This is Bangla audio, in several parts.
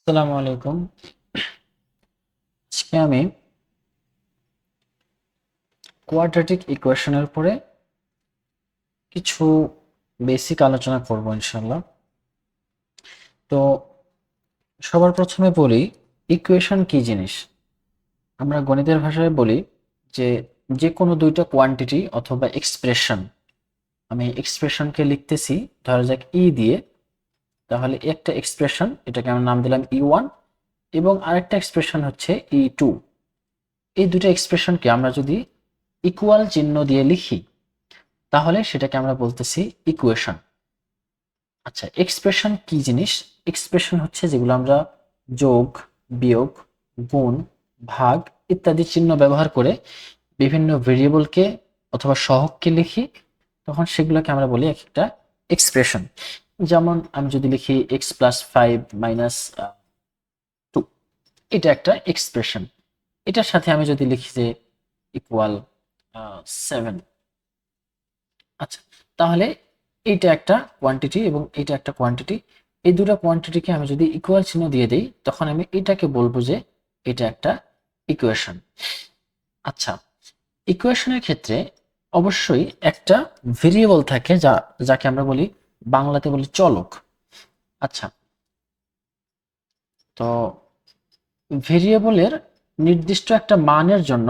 আসসালামু আলাইকুম। আজকে আমি কোয়াড্রেটিক ইকুয়েশনের উপরে কিছু বেসিক আলোচনা করব ইনশাল্লাহ। তো সবার প্রথমে বলি, ইকুয়েশন কি জিনিস। আমরা গণিতের ভাষায় বলি যে যে কোনো দুইটা কোয়ান্টিটি অথবা এক্সপ্রেশন, আমি এক্সপ্রেশনকে লিখতেছি ধরা যাক ই দিয়ে, তাহলে একটা এক্সপ্রেশন, এটাকে আমরা নাম দিলাম ই1, এবং আরেকটা এক্সপ্রেশন হচ্ছে ই2। এই দুটো এক্সপ্রেশনকে আমরা যদি ইকুয়াল চিহ্ন দিয়ে লিখি তাহলে সেটাকে আমরা বলতেছি ইকুয়েশন। আচ্ছা, এক্সপ্রেশন কি জিনিস? এক্সপ্রেশন হচ্ছে যেগুলো আমরা যোগ, বিয়োগ, গুণ, ভাগ ইত্যাদি চিহ্ন ব্যবহার করে বিভিন্ন ভেরিয়েবলকে অথবা সহগকে লিখি, তখন সেগুলোকে আমরা বলি একটা এক্সপ্রেশন। যেমন আমি যদি লিখি x+5 - 2, এটা একটা এক্সপ্রেশন। এটার সাথে আমি যদি লিখি যে ইকুয়াল 7, আচ্ছা, তাহলে এইটা একটা কোয়ান্টিটি এবং এটা একটা কোয়ান্টিটি। এই দুটো কোয়ান্টিটিকে আমি যদি ইকুয়াল চিহ্ন দিয়ে দেই তখন আমি এটাকে বলবো যে এটা একটা ইকুয়েশন। আচ্ছা, ইকুয়েশনের ক্ষেত্রে অবশ্যই একটা ভেরিয়েবল থাকে যাকে আমরা বলি, বাংলাতে বলি চলক। আচ্ছা, তো ভেরিয়েবলের নির্দিষ্ট একটা মানের জন্য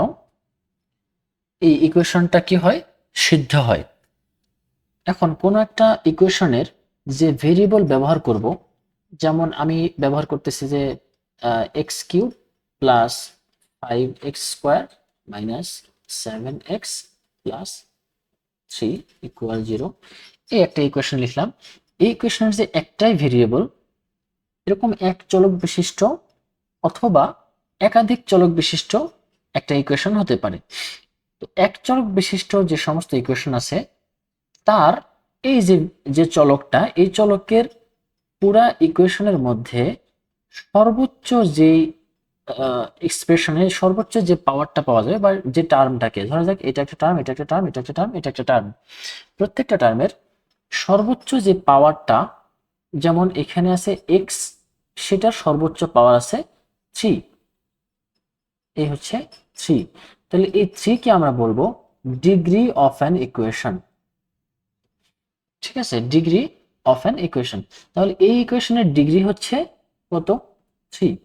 এই ইকুয়েশনটা কি হয়, সিদ্ধ হয়। এখন কোনো একটা ইকুয়েশনের যে ভেরিয়েবল ব্যবহার করব, যেমন আমি ব্যবহার করতেছি যে x³ + 5x² - 7x + 3 = 0, এই একটা ইকুয়েশন লিখলাম। এই ইকুয়েশনের যে একটাই ভেরিয়েবল, এরকম এক চলক বিশিষ্ট অথবা একাধিক চলক বিশিষ্ট একটা ইকুয়েশন হতে পারে। তো এক চলক বিশিষ্ট যে সমস্ত ইকুয়েশন আছে, তার এই যে যে চলকটা, এই চলকের পুরা ইকুয়েশনের মধ্যে সর্বোচ্চ যেই এক্সপ্রেশনের সর্বোচ্চ যে পাওয়ারটা পাওয়া যাবে বা যে টার্মটাকে, ধরা যাক এটা একটা টার্ম, এটা একটা টার্ম, এটা একটা টার্ম, এটা একটা টার্ম, প্রত্যেকটা টার্মের সর্বোচ্চ যে পাওয়ারটা, যেমন এখানে আছে এক্স, সেটার সর্বোচ্চ পাওয়ার আছে 3, এই হচ্ছে 3। তাহলে এই 3 কে আমরা বলবো ডিগ্রি অফ অ্যান ইকুয়েশন। ঠিক আছে, ডিগ্রি অফ অ্যান ইকুয়েশন। তাহলে এই ইকুয়েশনের ডিগ্রি হচ্ছে কত? 3।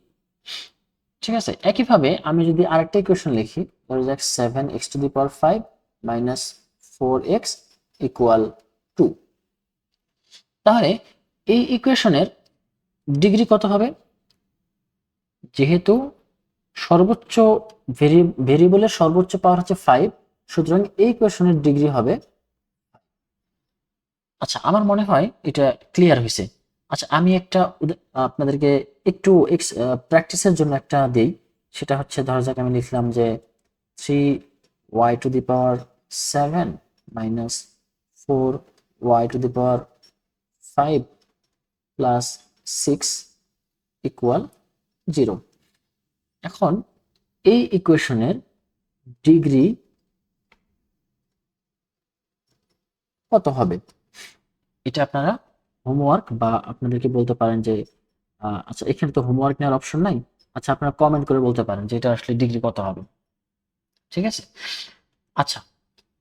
ঠিক আছে, একইভাবে আমি যদি আরেকটা ইকুয়েশন লিখি, ধরা যাক 7x⁵ - 4x = 2, তাহলে এই ইকুয়েশনের ডিগ্রি কত হবে? যেহেতু সর্বোচ্চ ভেরিয়েবলের সর্বোচ্চ পাওয়ার হচ্ছে 5, সুতরাং এই ইকুয়েশনের ডিগ্রি হবে। আচ্ছা, আমার মনে হয় এটা ক্লিয়ার হয়েছে। আচ্ছা, আমি একটা আপনাদেরকে একটু প্র্যাকটিসের জন্য একটা দেই। সেটা হচ্ছে, ধরা যাক আমি লিখলাম যে 3y⁷ - 4y⁵ + 6 = 0। এখন এই ইকুয়েশনের ডিগ্রি কত হবে? এটা আপনারা হোমওয়ার্ক বা আপনাদেরকে বলতে পারেন যে আচ্ছা, এখানে তো হোমওয়ার্ক নেওয়ার অপশন নাই। আচ্ছা, আপনারা কমেন্ট করে বলতে পারেন যে এটা আসলে ডিগ্রি কত হবে। ঠিক আছে, আচ্ছা,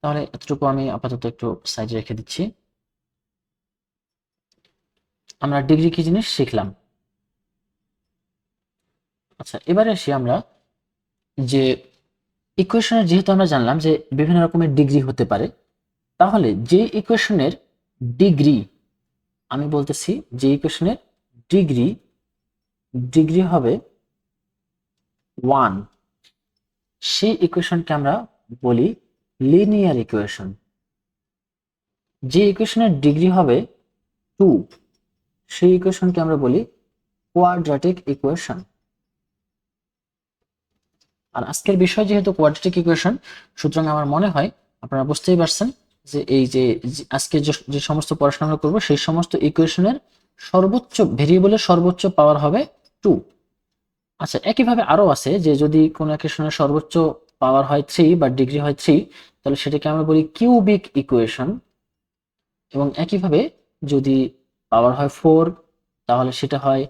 তাহলে এতটুকু আমি আপাতত একটু সাইডে রেখে দিচ্ছি। আমরা ডিগ্রি কি জিনিস শিখলাম। আচ্ছা, এবারে আসি আমরা যে ইকুয়েশনের, যেহেতু আমরা জানলাম যে বিভিন্ন রকমের ডিগ্রি হতে পারে, তাহলে যে ইকুয়েশনের ডিগ্রি, আমি বলতেছি যে ইকুয়েশনের ডিগ্রি ডিগ্রি হবে 1, সেই ইকুয়েশনকে আমরা বলি লিনিয়ার ইকুয়েশন। যে ইকুয়েশনের ডিগ্রি হবে 2, সেই ইকুয়েশনকে আমরা বলি কোয়াড্রেটিক ইকুয়েশন। আর আজকের বিষয় যেহেতু কোয়াড্রেটিক ইকুয়েশন, সুতরাং আমার মনে হয় আপনারা বুঝতেই পারছেন যে এই যে আজকে যে সমস্ত পড়াশোনা আমরা করবো, সেই সমস্ত ইকুয়েশনের সর্বোচ্চ ভেরিয়েবলের সর্বোচ্চ পাওয়ার হবে 2। আচ্ছা, একইভাবে আরো আছে যে যদি কোনো ইকুয়েশনের সর্বোচ্চ পাওয়ার হয় 3 বা ডিগ্রি হয় 3, তাহলে সেটাকে আমরা বলি কিউবিক ইকুয়েশন। এবং একইভাবে যদি পাওয়ার হয় 4, তাহলে সেটা হয়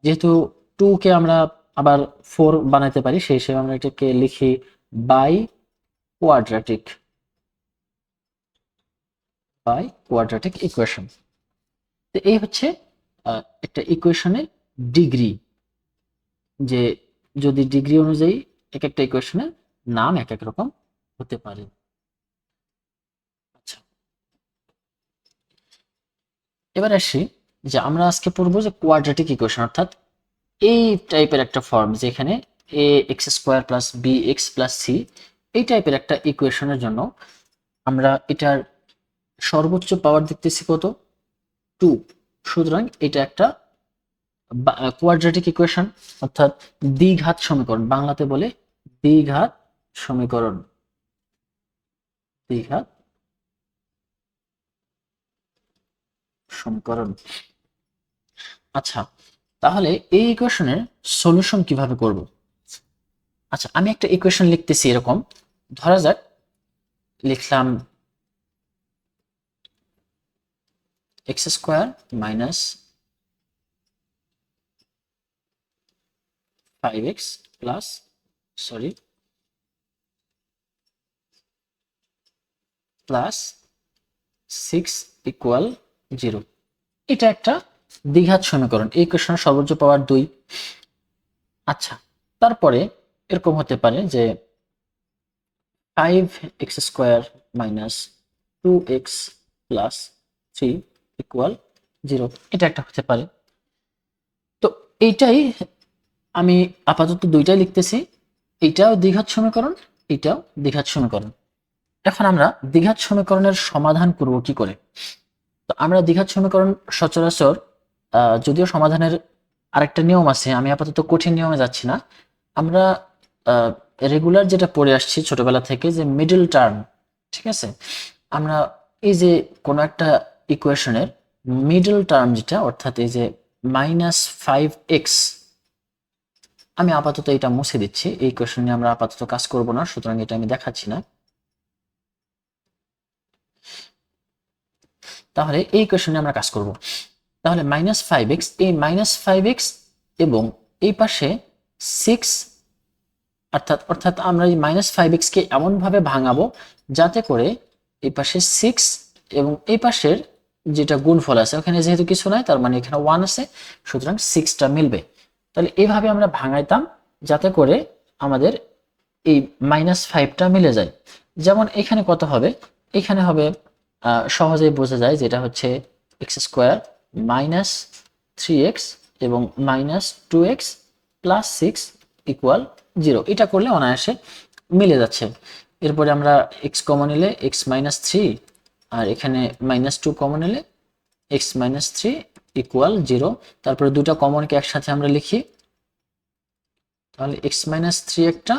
যেহেতু 2 কে আমরা আবার 4 বানাইতে পারি, সেই হিসেবে আমরা এটাকে লিখি বাই কোয়াড্রেটিক ইকুয়েশন। তো এই হচ্ছে একটা ইকুয়েশনের ডিগ্রি, যে যদি ডিগ্রি অনুযায়ী এক একটা ইকুয়েশনের নাম এক এক রকম হতে পারে। আচ্ছা, এবার আসি যে আমরা আজকে পড়বো যে কোয়াড্রেটিক ইকুয়েশন, অর্থাৎ এই টাইপের একটা ফর্ম যেখানে A x square plus B x plus C, এই টাইপের একটা ইকুয়েশনের জন্য আমরা এটার সর্বোচ্চ পাওয়ার দেখতেছি কত, 2। সুতরাং এটা একটা কোয়াড্রেটিক ইকুয়েশন, অর্থাৎ দ্বিঘাত সমীকরণ, বাংলাতে বলে দ্বিঘাত সমীকরণ। দ্বিঘাত সমীকরণ। আচ্ছা, তাহলে এই ইকুয়েশনের সলিউশন কিভাবে করব? আচ্ছা, আমি একটা ইকুয়েশন লিখতেছি এরকম, ধরা যাক লিখলাম x square minus 5x plus plus 6 equal 0। এটা একটা দ্বিঘাত সমীকরণ, এই ইকুয়েশনের সর্বোচ্চ পাওয়ার 2। আচ্ছা, তারপরে এরকম হতে পারে যে 5x square minus 2x plus 3 equal 0, এটা একটা হতে পারে। তো এইটাই আমি আপাতত দুইটাই লিখতেছি, এইটাও দ্বিঘাত সমীকরণ, এইটাও দ্বিঘাত সমীকরণ। এখন আমরা দ্বিঘাত সমীকরণের সমাধান করব কি করে? তো আমরা দ্বিঘাত সমীকরণ সচরাচর, যদিও সমাধানের আরেকটা নিয়ম আছে, আমি আপাতত কঠিন নিয়মে যাচ্ছি না, আমরা রেগুলার যেটা পড়ে আসছি ছোটবেলা থেকে, যে মিডল টার্ম, ঠিক আছে, আমরা এই যে কোনো একটা ইকুয়েশনের মিডল টার্ম যেটা, অর্থাৎ এই যে -5x, আমি আপাতত এটা মুছে দিচ্ছি, এই ইকুয়েশন নিয়ে আমরা আপাতত কাজ করব না, সুতরাং এটা আমি দেখাচ্ছি না। তাহলে এই ইকুয়েশনে আমরা কাজ করব। তাহলে -5x, এই -5x এবং এই পাশে 6, অর্থাৎ আমরা এই -5x কে এমন ভাবে ভাঙাবো যাতে করে এই পাশে 6 এবং এই পাশের যেটা গুণফল আছে ওখানে যেহেতু কিছু নাই, তার মানে এখানে 1 আছে, সুতরাং 6টা মিলবে। তাহলে এইভাবে আমরা ভাঙাইতাম যাতে করে আমাদের এই -5টা মিলে যায়। যেমন এখানে কত হবে, এখানে হবে সহজেই বোঝা যায়, যেটা হচ্ছে এক্স স্কোয়ার মাইনাস 3x এবং -2x প্লাস 6 ইকুয়াল 0। এটা করলে অনায়াসে মিলে যাচ্ছে। এরপরে আমরা x কমন নিলে x -3, আর এখানে -2 কমন নিলে x -3 ইকুয়াল 0। তারপরে দুটা কমনকে একসাথে আমরা লিখি, তাহলে x -3 একটা,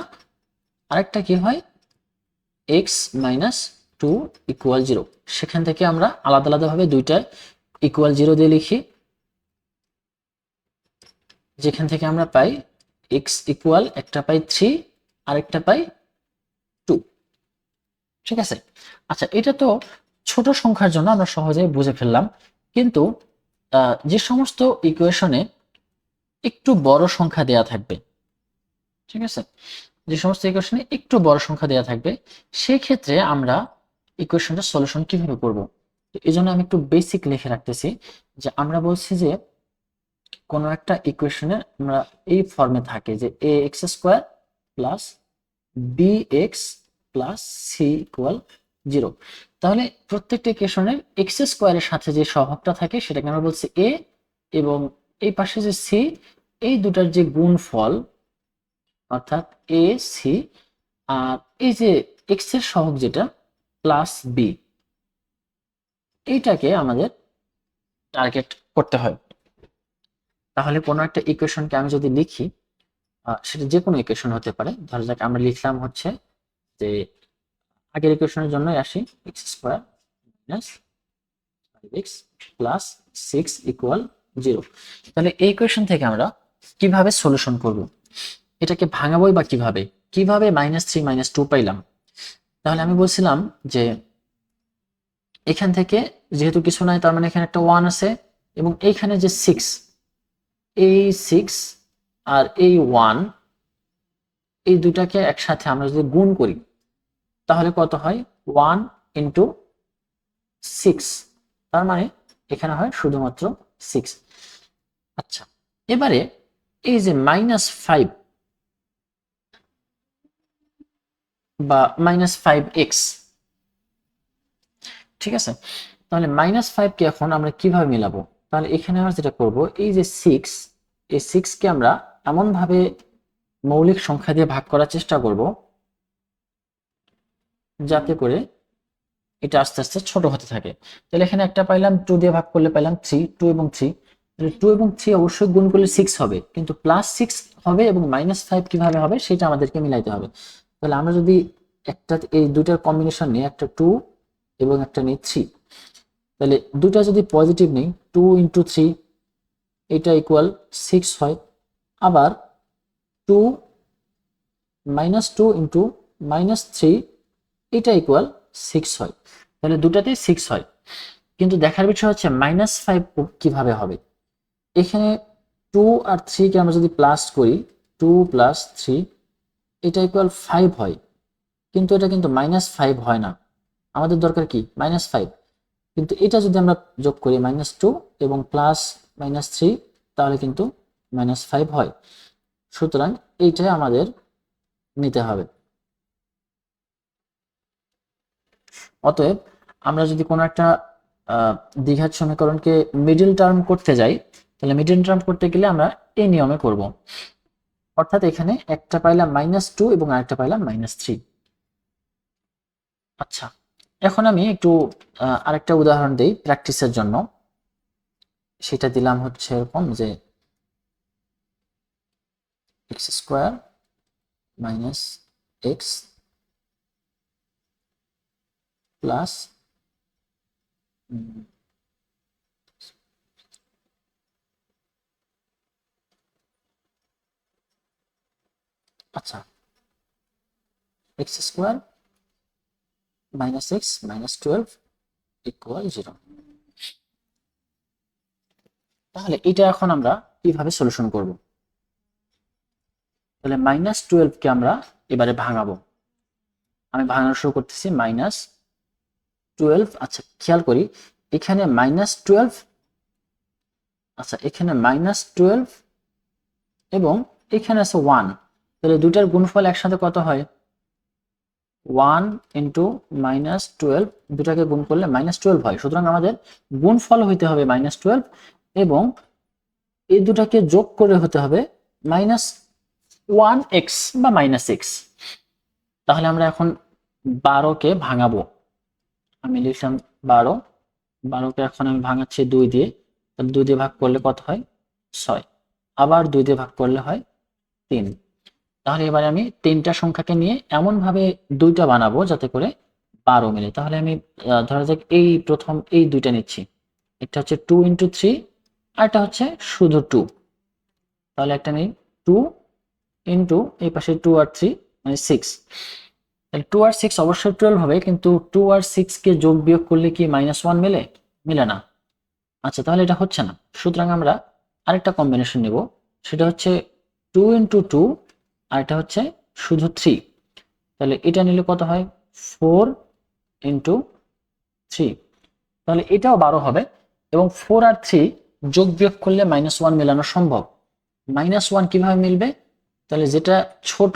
আরেকটা কি হয় x -2 ইকুয়াল 0। সেখান থেকে আমরা আলাদা আলাদাভাবে দুইটা ইকুয়াল 0 দিয়ে লিখি, যেখান থেকে আমরা পাই x ইকুয়াল, একটা পাই 3 আর একটা পাই 2। ঠিক আছে। আচ্ছা, এটা তো ছোট সংখ্যার জন্য আমরা সহজেই বুঝে ফেললাম, কিন্তু যে সমস্ত ইকুয়েশনে একটু বড় সংখ্যা দেয়া থাকবে, ঠিক আছে, যে সমস্ত ইকুয়েশনে একটু বড় সংখ্যা দেয়া থাকবে, সেই ক্ষেত্রে আমরা ইকুয়েশনটা সলিউশন কিভাবে করব? এই জন্য আমি একটু বেসিক লিখে রাখতেছি, যে আমরা বলছি যে কোনো একটা ইকুয়েশনে আমরা এই ফর্মে থাকে যে A x square plus B x plus C equal 0। তাহলে প্রত্যেকটা ইকুয়েশনের এক্স স্কোয়ারের সাথে যে সহগটা থাকে সেটাকে আমরা বলছি এ, এবং এই পাশে যে সি, এই দুটার যে গুণফল অর্থাৎ এ সি, আর এই যে এক্স এর সহগ যেটা প্লাস বি, এইটাকে আমাদের টার্গেট করতে হয়। তাহলে কোনো একটা ইকুয়েশনকে আমি যদি লিখি, সেটা যে কোনো ইকুয়েশন হতে পারে, ধরা যাক আমরা লিখলাম হচ্ছে যে আগের ইকুয়েশনের জন্য আসি, x square minus 5x plus 6 equal 0। তাহলে এই ইকুয়েশন থেকে আমরা কিভাবে সলিউশন করব, এটাকে ভাঙাবোই বা কিভাবে -3 -2 পাইলাম? তাহলে আমি বলছিলাম যে এখান থেকে যেহেতু কিছু নাই, তার মানে এখানে একটা 1 আছে, এবং এইখানে যে 6, এই 6 আর এই 1, এই দুটাকে একসাথে আমরা যদি গুণ করি তাহলে কত হয়? 1 ইন্টু 6, তার মানে এখানে হয় শুধুমাত্র 6। আচ্ছা, এবারে এই যে -5 বা -5x, ঠিক আছে? তাহলে -5 কে এখন আমরা কিভাবে মিলাবো? তাহলে এখানে আমরা যেটা করব, এই যে 6, এই 6 কে আমরা এমন ভাবে মৌলিক সংখ্যা দিয়ে ভাগ করার চেষ্টা করব যাতে করে এটা আস্তে আস্তে ছোট হতে থাকে। তাহলে এখানে একটা পাইলাম, 2 দিয়ে ভাগ করলে পাইলাম 3, 2 এবং 3। তাহলে 2 এবং 3 অবশ্যই গুণ করলে 6 হবে, কিন্তু +6 হবে এবং -5 কিভাবে হবে সেটা আমাদেরকে মিলাইতে হবে। তাহলে আমরা যদি একটা এই দুটার কম্বিনেশন নিই, একটা 2 এবং একটা নিই 3, তাহলে দুটা যদি পজিটিভ নিই, 2 ইন্টু 3 এটা ইকুয়াল 6 হয়। আবার 2 -2 ইন্টু -3 এটা ইকুয়াল 6 হয়। তাহলে দুটাতেই 6 হয়, কিন্তু দেখার বিষয় হচ্ছে -5 কিভাবে হবে। এখানে 2 আর 3 কে আমরা যদি প্লাস করি, 2 + 3 এটা ইকুয়াল 5 হয়, কিন্তু এটা কিন্তু -5 হয় না। আমাদের দরকার কি? -5। কিন্তু এটা যদি আমরা যোগ করি -2 এবং প্লাস -3, তাহলে কিন্তু -5 হয়। সুতরাং এইটাই আমাদের নিতে হবে। অতএব আমরা যদি কোনো একটা দ্বিঘাত সমীকরণকে মিডল টার্ম করতে যাই, তাহলে মিডল টার্ম করতে গেলে আমরা এই নিয়মে করব। অর্থাৎ এখানে একটা পাইলাম -2 এবং আরেকটা পাইলাম -3। আচ্ছা, এখন আমি একটু আরেকটা উদাহরণ দেই প্র্যাকটিসের জন্য। সেটা দিলাম হচ্ছে এরকম যে x² - x প্লাস আচ্ছা, x² - x - 12 = 0। তাহলে এটা এখন আমরা কিভাবে সলিউশন করব? তাহলে -12 কে আমরা এবারে ভাঙাবো। আমি ভাঙানো শুরু করতেছি, -12। আচ্ছা, খেয়াল করি এখানে -12, আচ্ছা এখানে -12 এবং এখানে আছে 1, তাহলে দুটার গুণফল একসাথে কত হয়? 1 ইন্টু -12, দুটাকে গুণ করলে -12 হয়। সুতরাং আমাদের গুণফল হইতে হবে -12 এবং এই দুটাকে যোগ করে হতে হবে -1x বা -x। তাহলে আমরা এখন 12কে ভাঙাবো। আমি লিখলাম 12, 12কে এখন আমি ভাঙাচ্ছি 2 দিয়ে। তাহলে 2 দিয়ে ভাগ করলে কত হয়? 6। আবার 2 দিয়ে ভাগ করলে হয় 3। তাহলে এবারে আমি 3টা সংখ্যাকে নিয়ে এমন ভাবে 2টা বানাবো যাতে করে 12 মেলে। তাহলে আমি ধরা যাক এই প্রথম এই 2টা নিচ্ছি। একটা হচ্ছে 2 ইন্টু 3, আর একটা হচ্ছে শুধু 2। তাহলে একটা নেই 2 ইন্টু এই পাশে 2 আর 3 মানে 6। তাহলে 2 আর 6 অবশ্যই 12 হবে, কিন্তু 2 আর 6 কে যোগ বিয়োগ করলে কি -1 মেলে? মেলে না। আচ্ছা, তাহলে এটা হচ্ছে না। সুতরাং আমরা আরেকটা কম্বিনেশন নেব, সেটা হচ্ছে 2 ইন্টু 2, আর এটা হচ্ছে শুধু 3। তাহলে এটা নিলে কত হয়? 4 ইন্টু 3। তাহলে এটাও 12 হবে এবং 4 আর 3 যোগ বিয়োগ করলে -1 মেলানো সম্ভব। -1 কিভাবে মিলবে? তাহলে যেটা ছোট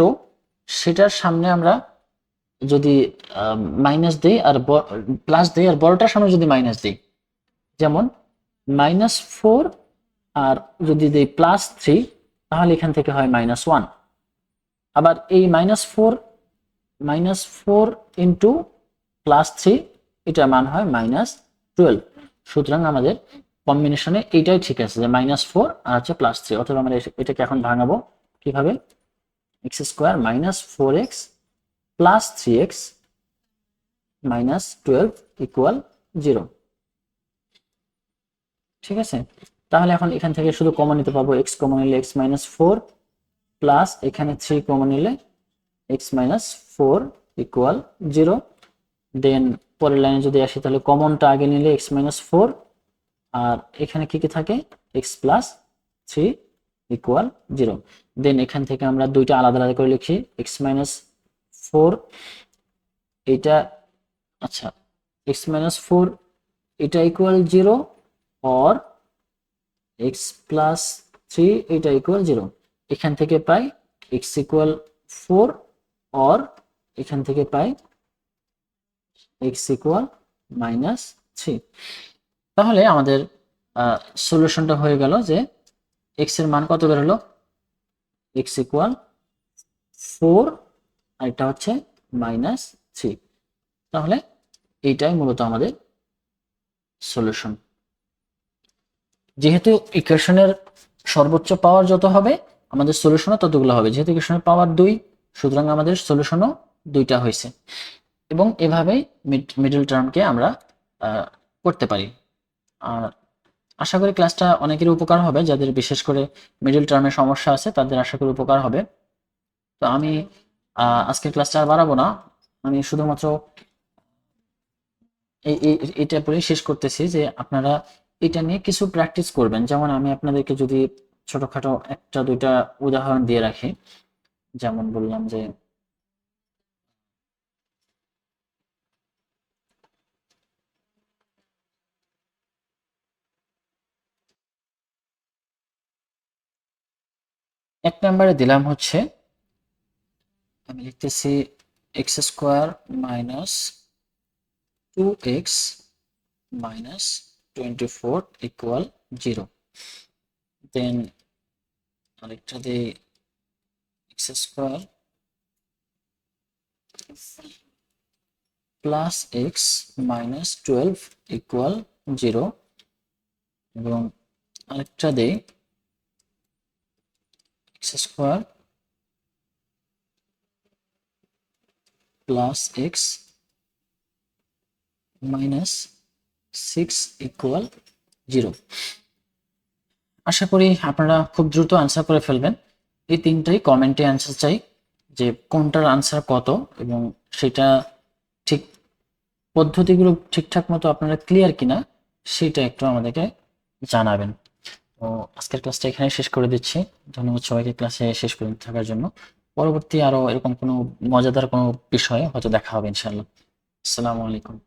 সেটার সামনে আমরা যদি মাইনাস দেই আর প্লাস দেই, আর বড়টার সামনে যদি মাইনাস দিই, যেমন -4 আর যদি দেই +3, তাহলে এখান থেকে হয় -1। আবার এই -4 ইন্টু +3, এটার মান হয় -12। সুতরাং আমাদের কম্বিনেশনে এইটাই ঠিক আছে যে -4 আর হচ্ছে +3। অথবা আমরা এটাকে এখন ভাঙাবো কিভাবে? x² - 4x plus 3x -12 = 0। ঠিক আছে? তাহলে এখন এখান থেকে শুধু কমন নিতে পারবো, x কমন নিলে x - 4 প্লাস এখানে 3 কমন নিলে x - 4 = 0। দেন পরের লাইনে যদি আসি, তাহলে কমনটা আগে নিলে x - 4, আর এখানে কি কি থাকে? x + 3 equal 0। দেন এখান থেকে আমরা দুইটা আলাদা আলাদা করে লিখি, x মাইনাস 4 এটা, আচ্ছা x মাইনাস 4 এটা ইকুয়াল 0 অর x প্লাস 3 এটা ইকুয়াল 0। এখান থেকে পাই x ইকুয়াল 4 অর এখান থেকে পাই x ইকুয়াল মাইনাস 3। তাহলে আমাদের সলিউশনটা হয়ে গেল যে x এর মান কত বের হলো, x ইকুয়াল 4 আর এটা হচ্ছে মাইনাস 3। তাহলে এইটাই মূলত আমাদের সলিউশন। যেহেতু ইকুয়েশনের সর্বোচ্চ পাওয়ার যত হবে আমাদের সলিউশনও ততগুলো হবে, যেহেতু ইকুয়েশনের পাওয়ার 2 সুতরাং আমাদের সলিউশনও 2টা হয়েছে। এবং এভাবেই মিডল টার্মকে আমরা করতে পারি। আর আশা করি ক্লাসটা অনেকের উপকার হবে, যাদের বিশেষ করে মিডল টার্মের সমস্যা আছে তাদের আশা করি উপকার হবে। তো আমি আজকের ক্লাসটা আর বাড়াবো না, আমি শুধুমাত্র এটা পরে শেষ করতেছি যে আপনারা এটা নিয়ে কিছু প্র্যাকটিস করবেন। যেমন আমি আপনাদেরকে যদি ছোটখাটো একটা দুইটা উদাহরণ দিয়ে রাখি, যেমন বললাম যে এক নম্বরে দিলাম হচ্ছে আমি লিখতেছি x square minus 2x minus 24 equal 0। দেন আরেকটা দিই x square plus x minus 12 equal 0 এবং আরেকটা দিই x square plus x minus 6 equal 0। আশা করি আপনারা খুব দ্রুত আনসার করে ফেলবেন। এই তিনটাই কমেন্টে আনসার চাই যে কোনটার আনসার কত, এবং সেটা ঠিক পদ্ধতিগুলো ঠিকঠাক মতো আপনারা ক্লিয়ার কিনা সেটা একটু আমাদেরকে জানাবেন। তো আজকের ক্লাসটা এখানে শেষ করে দিচ্ছি। ধন্যবাদ সবাইকে ক্লাসে শেষ পর্যন্ত থাকার জন্য। পরবর্তী আরো এরকম কোনো মজাদার কোনো বিষয়ে হয়তো দেখা হবে ইনশাআল্লাহ। আসসালামু আলাইকুম।